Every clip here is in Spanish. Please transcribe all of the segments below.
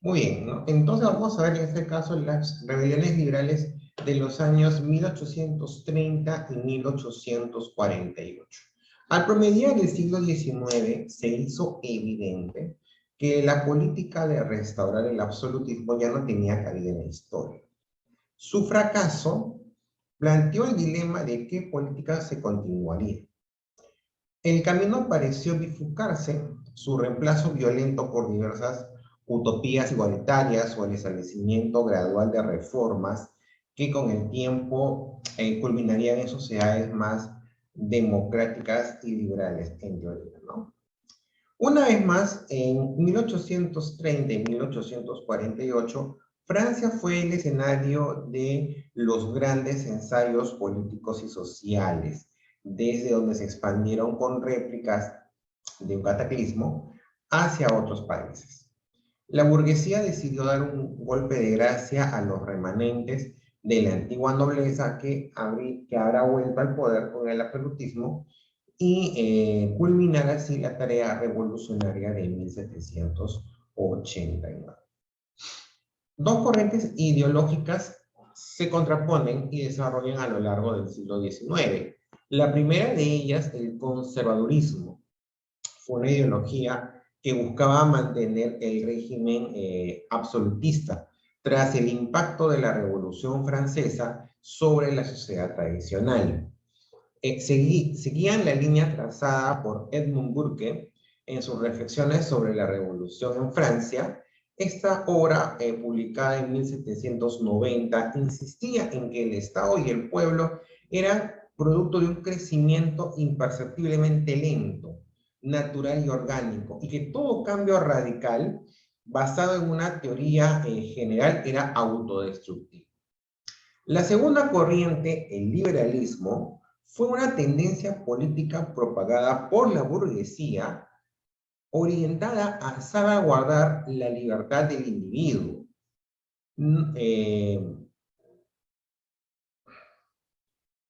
Muy bien, ¿no? Entonces vamos a ver en este caso las rebeliones liberales de los años 1830 y 1848. Al promediar el siglo XIX se hizo evidente que la política de restaurar el absolutismo ya no tenía cabida en la historia. Su fracaso planteó el dilema de qué política se continuaría. El camino pareció bifurcarse, su reemplazo violento por diversas utopías igualitarias o el establecimiento gradual de reformas que con el tiempo culminarían en sociedades más democráticas y liberales, en teoría, ¿no? Una vez más, en 1830 y 1848, Francia fue el escenario de los grandes ensayos políticos y sociales, desde donde se expandieron con réplicas de un cataclismo hacia otros países. La burguesía decidió dar un golpe de gracia a los remanentes de la antigua nobleza que habrá vuelto al poder con el absolutismo y culminar así la tarea revolucionaria de 1789. Dos corrientes ideológicas se contraponen y desarrollan a lo largo del siglo XIX. La primera de ellas, el conservadurismo, fue una ideología que buscaba mantener el régimen absolutista tras el impacto de la Revolución Francesa sobre la sociedad tradicional. Seguían la línea trazada por Edmund Burke en sus reflexiones sobre la Revolución en Francia. Esta obra, publicada en 1790, insistía en que el Estado y el pueblo eran producto de un crecimiento imperceptiblemente lento, natural y orgánico, y que todo cambio radical basado en una teoría general era autodestructivo. La segunda corriente, el liberalismo, fue una tendencia política propagada por la burguesía orientada a salvaguardar la libertad del individuo.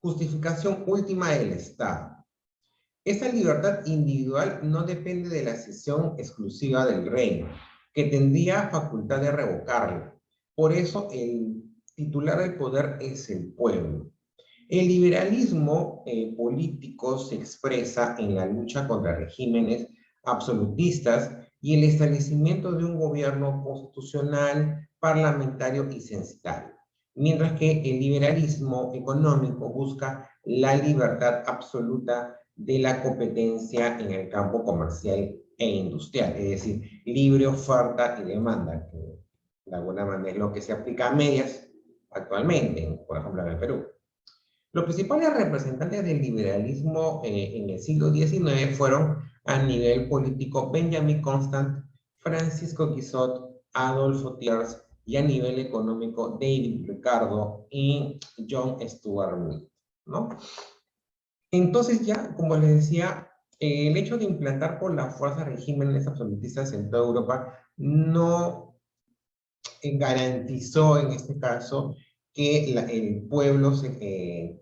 Justificación última del Estado. Esa libertad individual no depende de la cesión exclusiva del reino, que tendría facultad de revocarla. Por eso el titular del poder es el pueblo. El liberalismo político se expresa en la lucha contra regímenes absolutistas y el establecimiento de un gobierno constitucional, parlamentario y censitario, mientras que el liberalismo económico busca la libertad absoluta de la competencia en el campo comercial e industrial, es decir, libre oferta y demanda, que de alguna manera es lo que se aplica a medias actualmente, por ejemplo en el Perú. Los principales representantes del liberalismo en el siglo XIX fueron a nivel político Benjamin Constant, Francisco Guizot, Adolfo Thiers, y a nivel económico David Ricardo y John Stuart Mill, ¿no? Entonces ya, como les decía, el hecho de implantar por la fuerza regímenes absolutistas en toda Europa no garantizó en este caso que el pueblo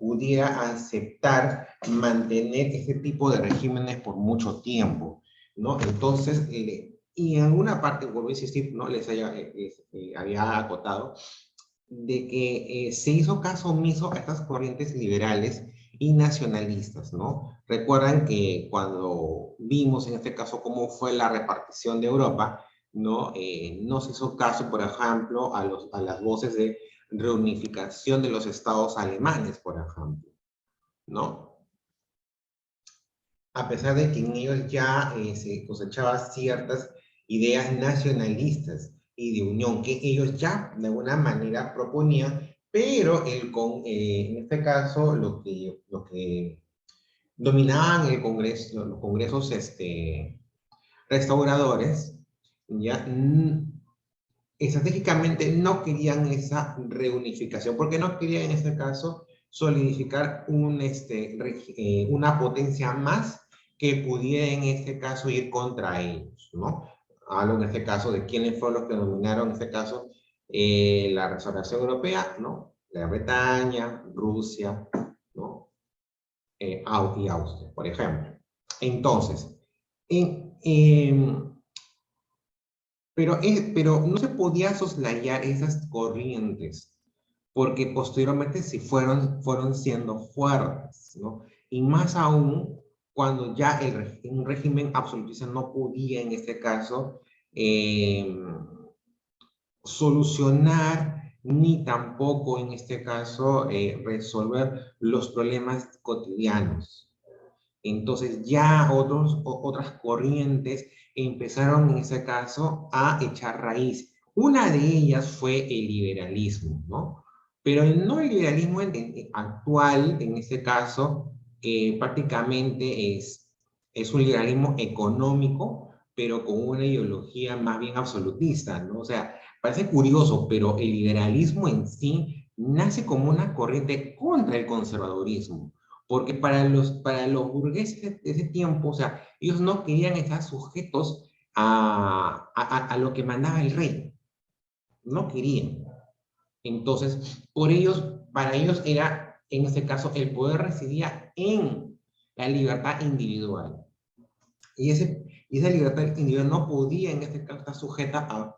pudiera aceptar mantener este tipo de regímenes por mucho tiempo, ¿no? Entonces, y en alguna parte, vuelvo a insistir, ¿no? Había acotado, de que se hizo caso omiso a estas corrientes liberales y nacionalistas, ¿no? Recuerdan que cuando vimos en este caso cómo fue la repartición de Europa, ¿no? No se hizo caso, por ejemplo, a las voces de reunificación de los estados alemanes, por ejemplo, ¿no? A pesar de que en ellos ya se cosechaban ciertas ideas nacionalistas y de unión que ellos ya de alguna manera proponían, pero en este caso lo que dominaban el Congreso, los congresos restauradores, ya estratégicamente no querían esa reunificación, porque no querían en este caso solidificar una potencia más que pudiera en este caso ir contra ellos, ¿no? Hablo en este caso de quiénes fueron los que dominaron en este caso la restauración europea, ¿no? La Bretaña, Rusia, ¿no? Y Austria, por ejemplo. Entonces, pero no se podía soslayar esas corrientes, porque posteriormente sí fueron siendo fuertes, ¿no? Y más aún cuando ya un régimen absolutista no podía, en este caso, solucionar ni tampoco, en este caso, resolver los problemas cotidianos. Entonces ya otras corrientes empezaron en ese caso a echar raíz. Una de ellas fue el liberalismo, ¿no? Pero no el liberalismo actual, en este caso, prácticamente es un liberalismo económico, pero con una ideología más bien absolutista, ¿no? O sea, parece curioso, pero el liberalismo en sí nace como una corriente contra el conservadurismo. Porque para los burgueses de ese tiempo, o sea, ellos no querían estar sujetos a lo que mandaba el rey. No querían. Entonces, para ellos era, en este caso, el poder residía en la libertad individual. Y esa libertad individual no podía, en este caso, estar sujeta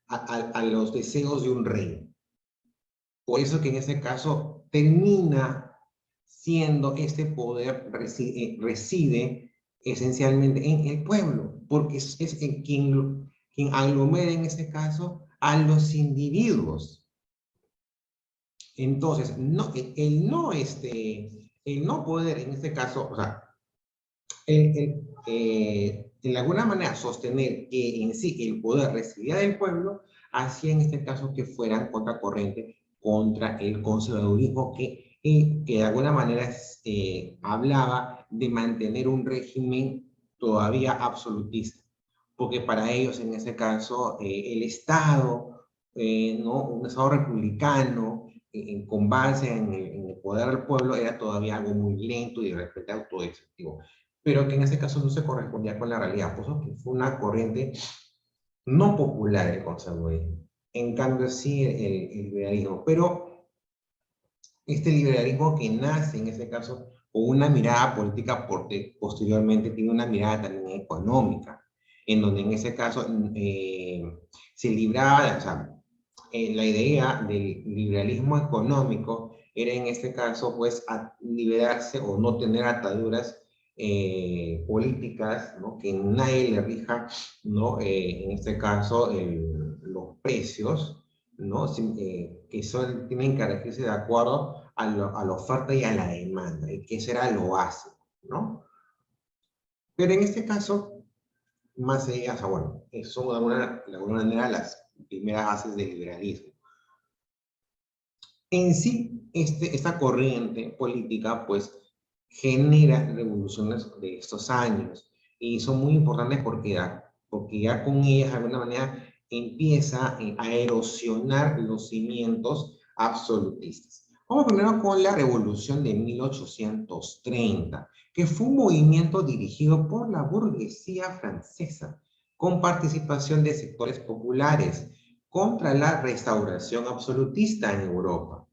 a los deseos de un rey. Por eso que en este caso termina siendo este poder reside esencialmente en el pueblo, porque es quien aglomera en este caso a los individuos. Entonces, el no poder en este caso, o sea, de alguna manera sostener que en sí el poder residía del pueblo, hacía en este caso que fueran contracorriente contra el conservadurismo que de alguna manera hablaba de mantener un régimen todavía absolutista, porque para ellos en ese caso el Estado, ¿no? Un Estado republicano, con base en el poder del pueblo, era todavía algo muy lento y de repente autodestructivo, pero que en ese caso no se correspondía con la realidad, pues que fue una corriente no popular el conservadurismo. En cambio, sí el liberalismo, pero este liberalismo que nace en ese caso con una mirada política, porque posteriormente tiene una mirada también económica, en donde en ese caso se libraba, o sea, la idea del liberalismo económico era en este caso pues liberarse o no tener ataduras políticas, ¿no? Que nadie le rija, ¿no? En este caso los precios, ¿no? Que tienen que regirse de acuerdo a la oferta y a la demanda, y que eso era lo básico, ¿no? Pero en este caso, más allá, o sea, bueno, son de alguna manera las primeras bases del liberalismo. En sí, esta corriente política, pues, genera revoluciones de estos años, y son muy importantes porque ya con ellas, de alguna manera, empieza a erosionar los cimientos absolutistas. Vamos primero con la Revolución de 1830, que fue un movimiento dirigido por la burguesía francesa, con participación de sectores populares, contra la restauración absolutista en Europa.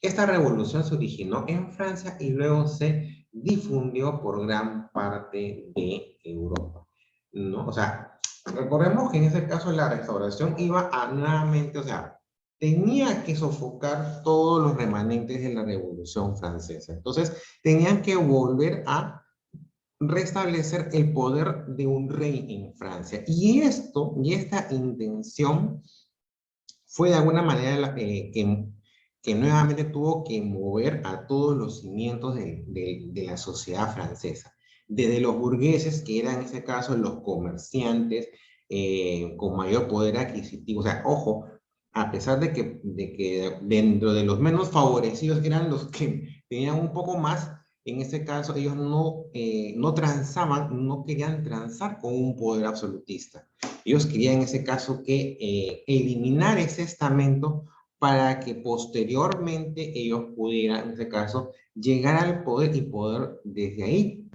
Esta revolución se originó en Francia y luego se difundió por gran parte de Europa, ¿no? O sea, recordemos que en ese caso la restauración iba a nuevamente, o sea, tenía que sofocar todos los remanentes de la Revolución Francesa. Entonces, tenían que volver a restablecer el poder de un rey en Francia. Y esta intención fue de alguna manera que nuevamente tuvo que mover a todos los cimientos de la sociedad francesa. Desde los burgueses, que eran en ese caso los comerciantes con mayor poder adquisitivo. O sea, ojo, a pesar de que dentro de los menos favorecidos eran los que tenían un poco más, en ese caso ellos no transaban, no querían transar con un poder absolutista. Ellos querían en ese caso eliminar ese estamento para que posteriormente ellos pudieran, en ese caso, llegar al poder y poder desde ahí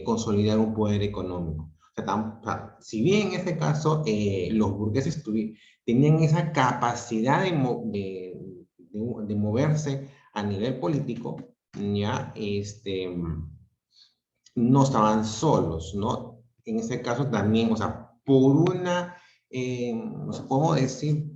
consolidar un poder económico. O sea, si bien en este caso los burgueses tenían esa capacidad de moverse a nivel político, ya, no estaban solos, ¿no? En ese caso también, o sea, por una no sé cómo decir,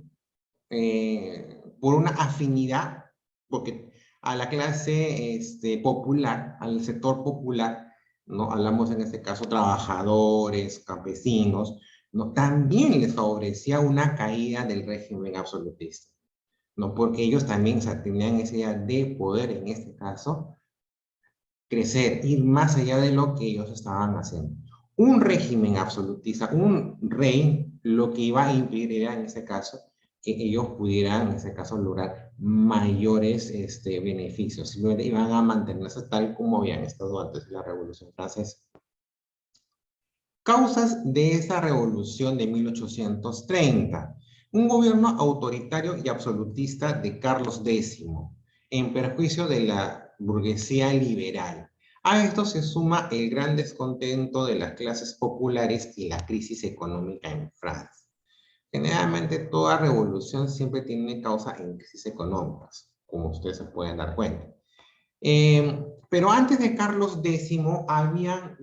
por una afinidad, porque a la clase popular, al sector popular, ¿no? Hablamos en este caso trabajadores, campesinos, ¿no? También les favorecía una caída del régimen absolutista, ¿no? Porque ellos también, o sea, tenían esa idea de poder, en este caso, crecer, ir más allá de lo que ellos estaban haciendo. Un régimen absolutista, un rey, lo que iba a impedir era, en este caso, que ellos pudieran, en este caso, lograr mayores beneficios. Simplemente iban a mantenerse tal como habían estado antes de la Revolución Francesa. Causas de esa revolución de 1830. Un gobierno autoritario y absolutista de Carlos X, en perjuicio de la burguesía liberal. A esto se suma el gran descontento de las clases populares y la crisis económica en Francia. Generalmente toda revolución siempre tiene causa en crisis económicas, como ustedes se pueden dar cuenta. Pero antes de Carlos X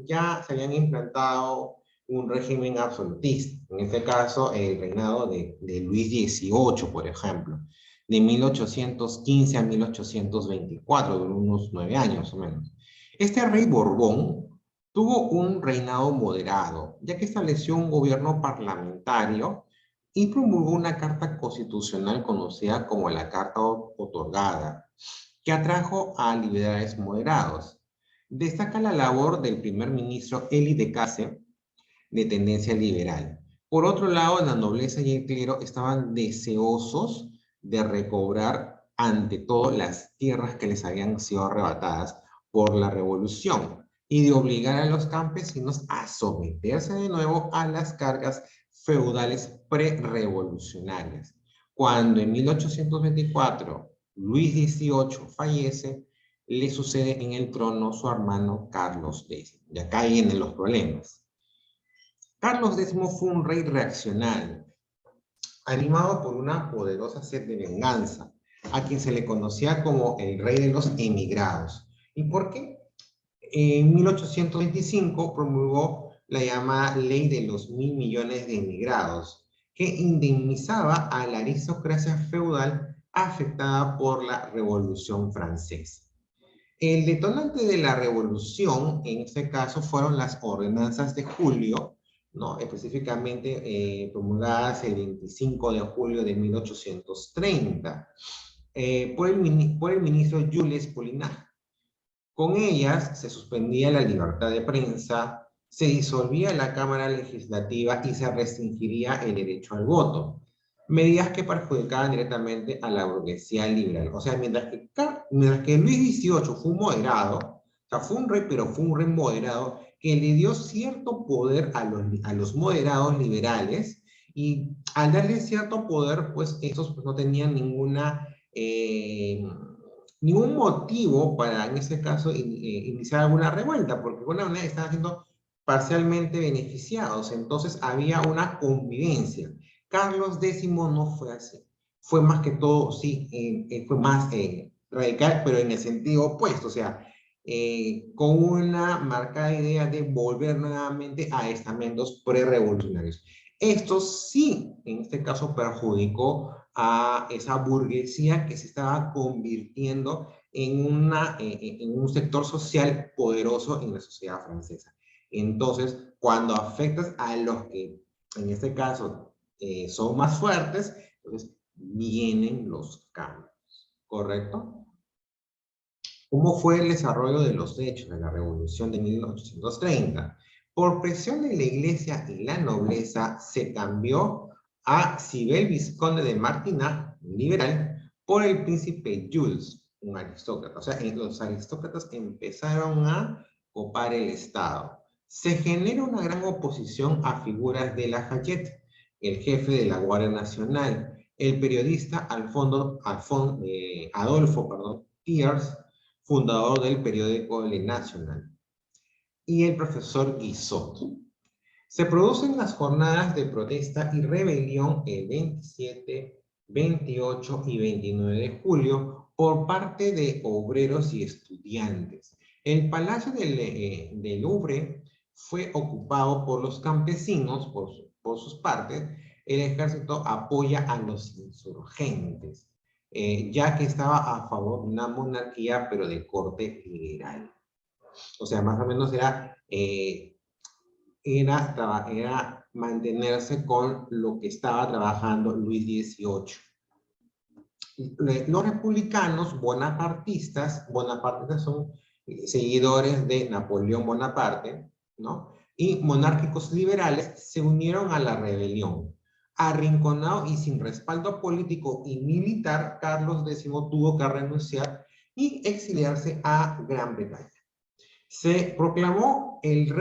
ya se habían implantado un régimen absolutista, en este caso el reinado de Luis XVIII, por ejemplo, de 1815 a 1824, duró unos 9 años o menos. Este rey Borbón tuvo un reinado moderado, ya que estableció un gobierno parlamentario y promulgó una carta constitucional conocida como la Carta Otorgada, que atrajo a liberales moderados. Destaca la labor del primer ministro Élie Decazes, de tendencia liberal. Por otro lado, la nobleza y el clero estaban deseosos de recobrar ante todo las tierras que les habían sido arrebatadas por la revolución y de obligar a los campesinos a someterse de nuevo a las cargas feudales pre-revolucionarias. Cuando en 1824 Luis XVIII fallece, le sucede en el trono su hermano Carlos X. Y acá vienen los problemas. Carlos X fue un rey reaccionario, animado por una poderosa sed de venganza, a quien se le conocía como el rey de los emigrados. ¿Y por qué? En 1825 promulgó la llamada Ley de los 1.000 millones de emigrados, que indemnizaba a la aristocracia feudal afectada por la Revolución Francesa. El detonante de la revolución, en este caso, fueron las ordenanzas de julio, ¿no? Específicamente promulgadas el 25 de julio de 1830 por el ministro Jules Polignac. Con ellas se suspendía la libertad de prensa, se disolvía la Cámara Legislativa y se restringiría el derecho al voto. Medidas que perjudicaban directamente a la burguesía liberal. O sea, mientras que Luis XVIII fue un moderado, o sea, fue un rey, pero fue un rey moderado, que le dio cierto poder a los moderados liberales, y al darle cierto poder, pues estos pues, no tenían ningún motivo para, en este caso, iniciar alguna revuelta, porque de alguna manera estaban siendo parcialmente beneficiados. Entonces había una convivencia. Carlos X no fue así. Fue más que todo, sí, fue más radical, pero en el sentido opuesto, o sea, con una marcada idea de volver nuevamente a estamentos prerevolucionarios. Esto sí, en este caso, perjudicó a esa burguesía que se estaba convirtiendo en un sector social poderoso en la sociedad francesa. Entonces, cuando afectas a los que, en este caso, son más fuertes, entonces vienen los cambios, ¿correcto? ¿Cómo fue el desarrollo de los hechos de la Revolución de 1830? Por presión de la Iglesia y la nobleza, se cambió a Cibel Vizconde de Martignac, un liberal, por el príncipe Jules, un aristócrata. O sea, los aristócratas empezaron a copar el Estado. Se genera una gran oposición a figuras de Lafayette, el jefe de la Guardia Nacional, el periodista Adolfo Thiers, fundador del periódico Le National, y el profesor Guizot. Se producen las jornadas de protesta y rebelión el 27, 28 y 29 de julio por parte de obreros y estudiantes. El Palacio del Louvre fue ocupado por los campesinos, por sus partes, el ejército apoya a los insurgentes, ya que estaba a favor de una monarquía, pero de corte liberal. O sea, más o menos era mantenerse con lo que estaba trabajando Luis XVIII. Los republicanos bonapartistas son seguidores de Napoleón Bonaparte, ¿no? Y monárquicos liberales se unieron a la rebelión. Arrinconado y sin respaldo político y militar, Carlos X tuvo que renunciar y exiliarse a Gran Bretaña. Se proclamó el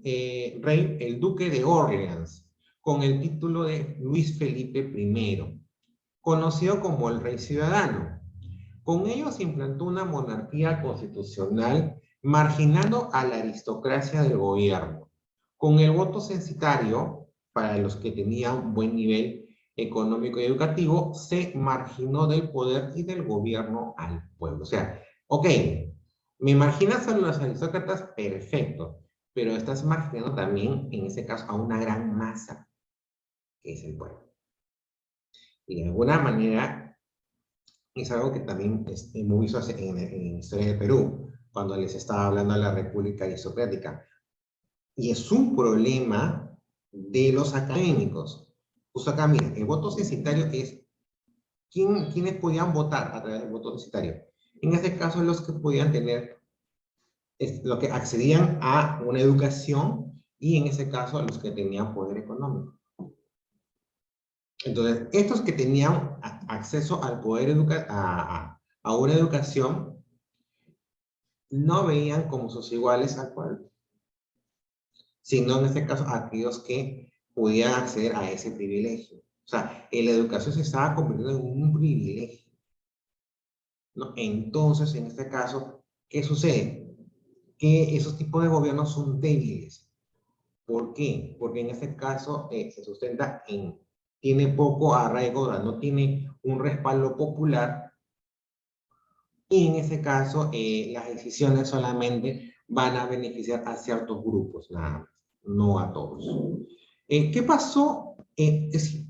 el duque de Orleans, con el título de Luis Felipe I, conocido como el Rey Ciudadano. Con ello se implantó una monarquía constitucional, marginando a la aristocracia del gobierno. Con el voto censitario, para los que tenían buen nivel económico y educativo, se marginó del poder y del gobierno al pueblo. O sea, ok, me marginas a los aristócratas, perfecto, pero estás marginando también, en ese caso, a una gran masa, que es el pueblo. Y de alguna manera, es algo que también hemos visto en Historia de Perú, cuando les estaba hablando a la República Aristocrática. Y es un problema de los académicos. Justo acá, miren, el voto censitario es ¿quiénes podían votar a través del voto censitario? En este caso, los que podían tener, los que accedían a una educación, y en ese caso, los que tenían poder económico. Entonces, estos que tenían acceso al poder a una educación, no veían como sus iguales al pueblo, sino en este caso aquellos que podían acceder a ese privilegio. O sea, la educación se estaba convirtiendo en un privilegio, ¿no? Entonces, en este caso, ¿qué sucede? Que esos tipos de gobiernos son débiles. ¿Por qué? Porque en este caso se sustenta tiene poco arraigo, no tiene un respaldo popular, y en ese caso las decisiones solamente van a beneficiar a ciertos grupos, nada más, no a todos. ¿Qué pasó?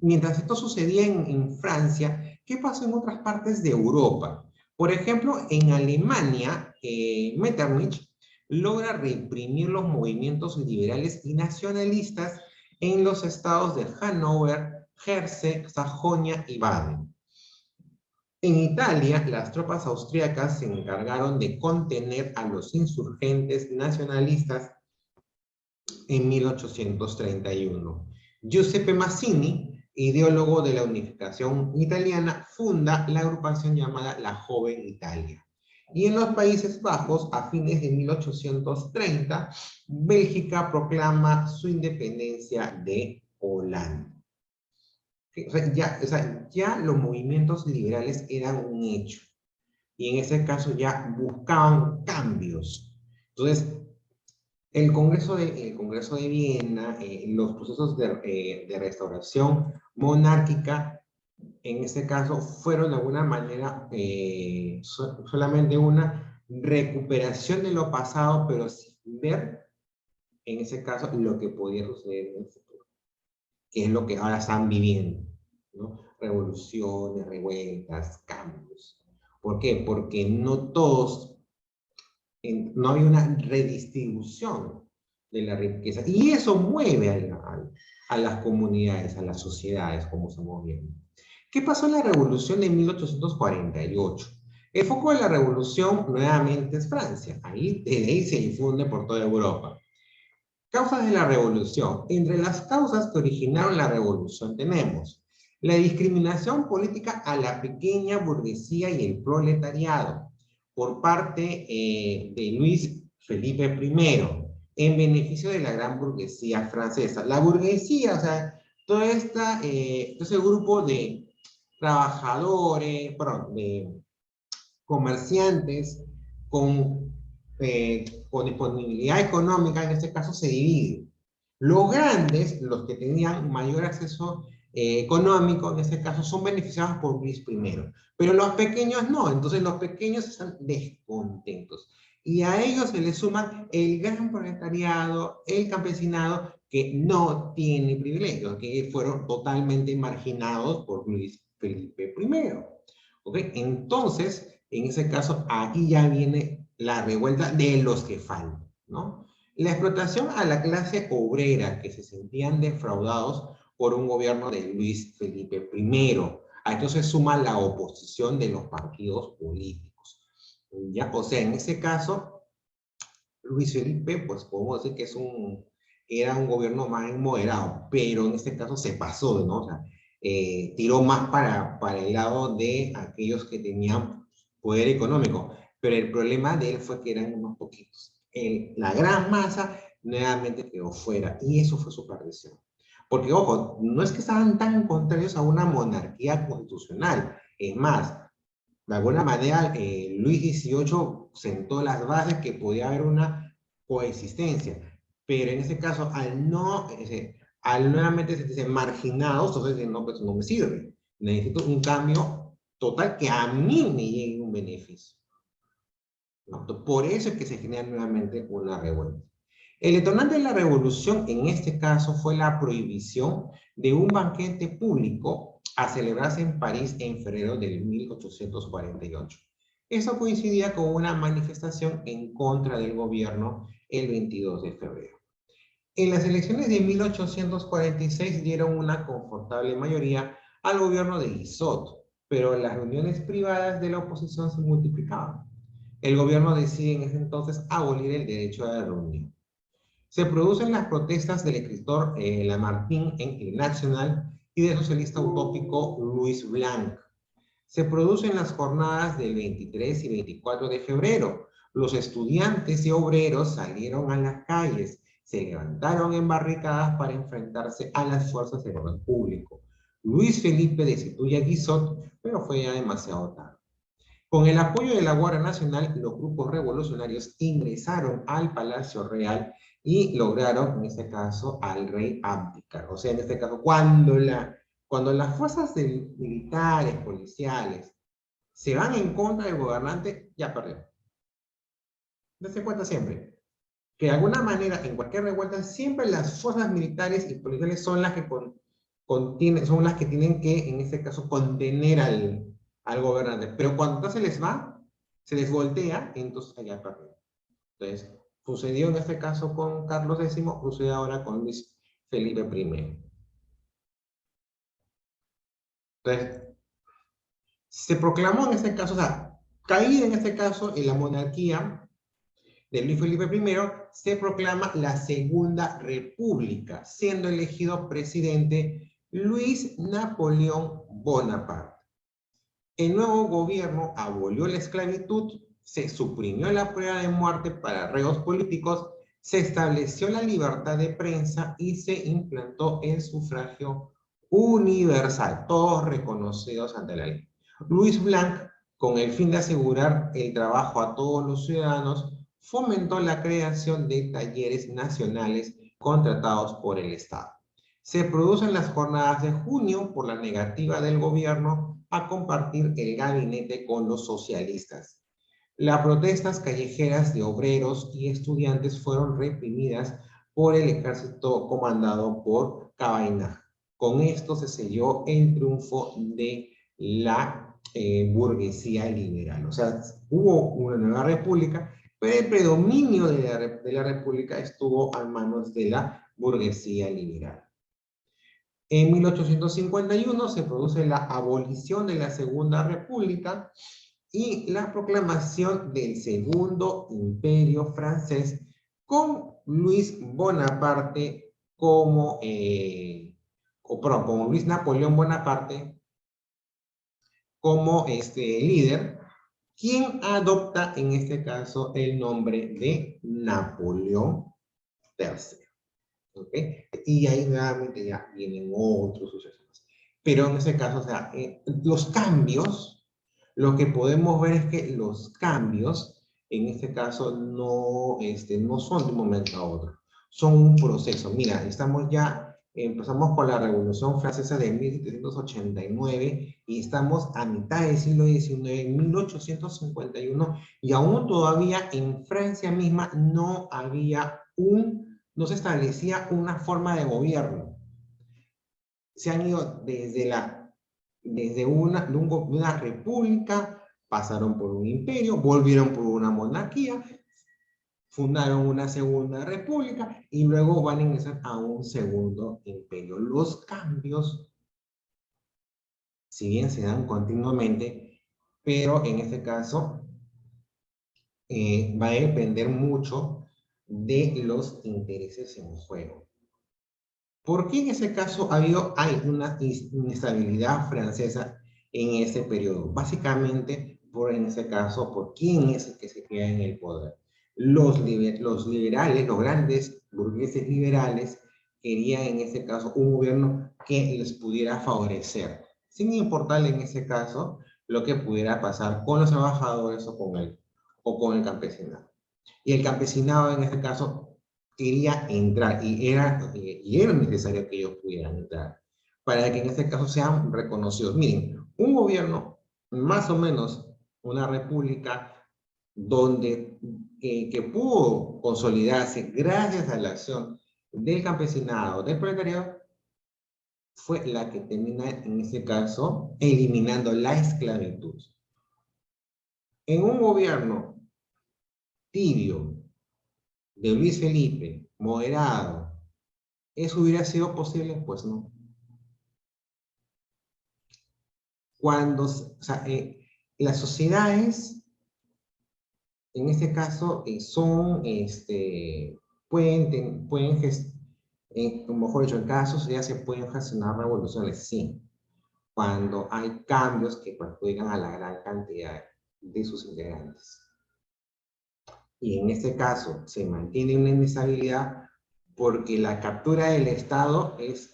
Mientras esto sucedía en Francia, ¿qué pasó en otras partes de Europa? Por ejemplo, en Alemania, Metternich logra reprimir los movimientos liberales y nacionalistas en los estados de Hannover, Hesse, Sajonia y Baden. En Italia, las tropas austríacas se encargaron de contener a los insurgentes nacionalistas en 1831. Giuseppe Mazzini, ideólogo de la unificación italiana, funda la agrupación llamada La Joven Italia. Y en los Países Bajos, a fines de 1830, Bélgica proclama su independencia de Holanda. O sea, ya los movimientos liberales eran un hecho. Y en ese caso ya buscaban cambios. Entonces, el Congreso de Viena, los procesos de restauración monárquica, en este caso, fueron de alguna manera solamente una recuperación de lo pasado, pero sin ver, en ese caso, lo que podía suceder en el futuro, que es lo que ahora están viviendo, ¿no? Revoluciones, revueltas, cambios. ¿Por qué? Porque no había una redistribución de la riqueza. Y eso mueve a las comunidades, a las sociedades, como estamos viendo. ¿Qué pasó en la revolución de 1848? El foco de la revolución nuevamente es Francia. Desde ahí se difunde por toda Europa. Causas de la revolución. Entre las causas que originaron la revolución tenemos la discriminación política a la pequeña burguesía y el proletariado por parte de Luis Felipe I, en beneficio de la gran burguesía francesa. La burguesía, o sea, todo ese grupo de trabajadores, perdón, de comerciantes con disponibilidad económica, en este caso se divide. Los grandes, los que tenían mayor acceso económico, en este caso, son beneficiados por Luis I. Pero los pequeños no, entonces los pequeños están descontentos. Y a ellos se les suma el gran proletariado, el campesinado, que no tiene privilegios, que fueron totalmente marginados por Luis Felipe I. ¿Ok? Entonces, en ese caso, aquí ya viene la revuelta de los que faltan, ¿no? La explotación a la clase obrera que se sentían defraudados por un gobierno de Luis Felipe I. A esto se suma la oposición de los partidos políticos. ¿Ya? O sea, en ese caso, Luis Felipe, pues podemos decir que era un gobierno más moderado, pero en este caso se pasó, ¿no? O sea, tiró más para el lado de aquellos que tenían poder económico, pero el problema de él fue que eran unos poquitos. La gran masa nuevamente quedó fuera, y eso fue su perdición. Porque, ojo, no es que estaban tan contrarios a una monarquía constitucional, es más, de alguna manera, Luis XVIII sentó las bases que podía haber una coexistencia, pero en ese caso, al nuevamente sentirse marginados, entonces no, pues no me sirve. Necesito un cambio total que a mí me llegue un beneficio, ¿no? Por eso es que se genera nuevamente una revuelta. El detonante de la revolución en este caso fue la prohibición de un banquete público a celebrarse en París en febrero de 1848. Eso coincidía con una manifestación en contra del gobierno el 22 de febrero. En las elecciones de 1846 dieron una confortable mayoría al gobierno de Guizot, pero las reuniones privadas de la oposición se multiplicaban. El gobierno decide en ese entonces abolir el derecho a la reunión. Se producen las protestas del escritor Lamartine en El Nacional y del socialista utópico Louis Blanc. Se producen las jornadas del 23 y 24 de febrero. Los estudiantes y obreros salieron a las calles, se levantaron en barricadas para enfrentarse a las fuerzas del orden público. Luis Felipe destituye a Guizot, pero fue ya demasiado tarde. Con el apoyo de la Guardia Nacional, los grupos revolucionarios ingresaron al Palacio Real y lograron, en este caso, al rey abdicar. O sea, en este caso, cuando las fuerzas militares, policiales, se van en contra del gobernante, ya perdió. Dense cuenta siempre que de alguna manera, en cualquier revuelta, siempre las fuerzas militares y policiales son las que son las que tienen que, en este caso, contener al gobernante. Pero cuando se les va, se les voltea, entonces allá perdió. Entonces, sucedió en este caso con Carlos X, sucede ahora con Luis Felipe I. Entonces, se proclamó en este caso, o sea, caída en este caso en la monarquía de Luis Felipe I, se proclama la Segunda República, siendo elegido presidente Luis Napoleón Bonaparte. El nuevo gobierno abolió la esclavitud, se suprimió la pena de muerte para reos políticos, se estableció la libertad de prensa y se implantó el sufragio universal, todos reconocidos ante la ley. Louis Blanc, con el fin de asegurar el trabajo a todos los ciudadanos, fomentó la creación de talleres nacionales contratados por el Estado. Se producen las jornadas de junio por la negativa del gobierno a compartir el gabinete con los socialistas. Las protestas callejeras de obreros y estudiantes fueron reprimidas por el ejército comandado por Cavaignac. Con esto se selló el triunfo de la burguesía liberal. O sea, hubo una nueva república, pero el predominio de la república estuvo a manos de la burguesía liberal. En 1851 se produce la abolición de la Segunda República y la proclamación del Segundo Imperio Francés con Luis Bonaparte como Luis Napoleón Bonaparte como líder, quien adopta en este caso el nombre de Napoleón III. ¿Okay? Y ahí nuevamente ya vienen otros sucesos. Pero en ese caso, o sea, los cambios, lo que podemos ver es que los cambios, en este caso, no son de un momento a otro. Son un proceso. Mira, empezamos con la Revolución Francesa de 1789 y estamos a mitad del siglo XIX, en 1851, y aún todavía en Francia misma no había un no se establecía una forma de gobierno. Se han ido desde una república, pasaron por un imperio, volvieron por una monarquía, fundaron una segunda república y luego van a ingresar a un segundo imperio. Los cambios, si bien se dan continuamente, pero en este caso va a depender mucho de los intereses en juego. ¿Por qué en ese caso hay una inestabilidad francesa en ese periodo? Básicamente, en ese caso, por quién es el que se queda en el poder. Los liberales, los grandes burgueses liberales, querían en ese caso un gobierno que les pudiera favorecer, sin importar en ese caso lo que pudiera pasar con los trabajadores o con el campesinado. Y el campesinado en este caso quería entrar y era necesario que ellos pudieran entrar para que en este caso sean reconocidos. Miren, un gobierno, más o menos una república donde que pudo consolidarse gracias a la acción del campesinado, del proletariado, fue la que termina en este caso eliminando la esclavitud. En un gobierno tibio de Luis Felipe, moderado, ¿eso hubiera sido posible? Pues no. Cuando, o sea, las sociedades, en este caso, mejor dicho, en cada sociedad se pueden gestionar revoluciones, sí, cuando hay cambios que perjudican a la gran cantidad de sus integrantes. Y en este caso se mantiene una inestabilidad porque la captura del Estado es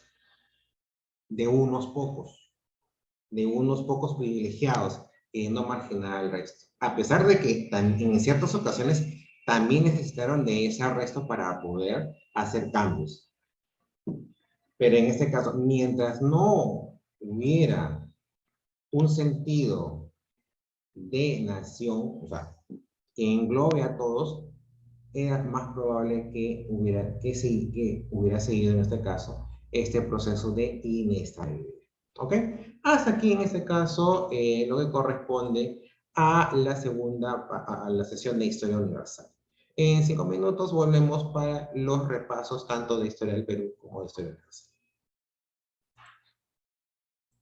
de unos pocos privilegiados, no marginar al resto. A pesar de que en ciertas ocasiones también necesitaron de ese arresto para poder hacer cambios. Pero en este caso, mientras no hubiera un sentido de nación, o sea, que englobe a todos, era más probable que hubiera seguido en este caso este proceso de inestabilidad. ¿Ok? Hasta aquí en este caso lo que corresponde a la sesión de Historia Universal. En 5 minutos volvemos para los repasos tanto de Historia del Perú como de Historia Universal.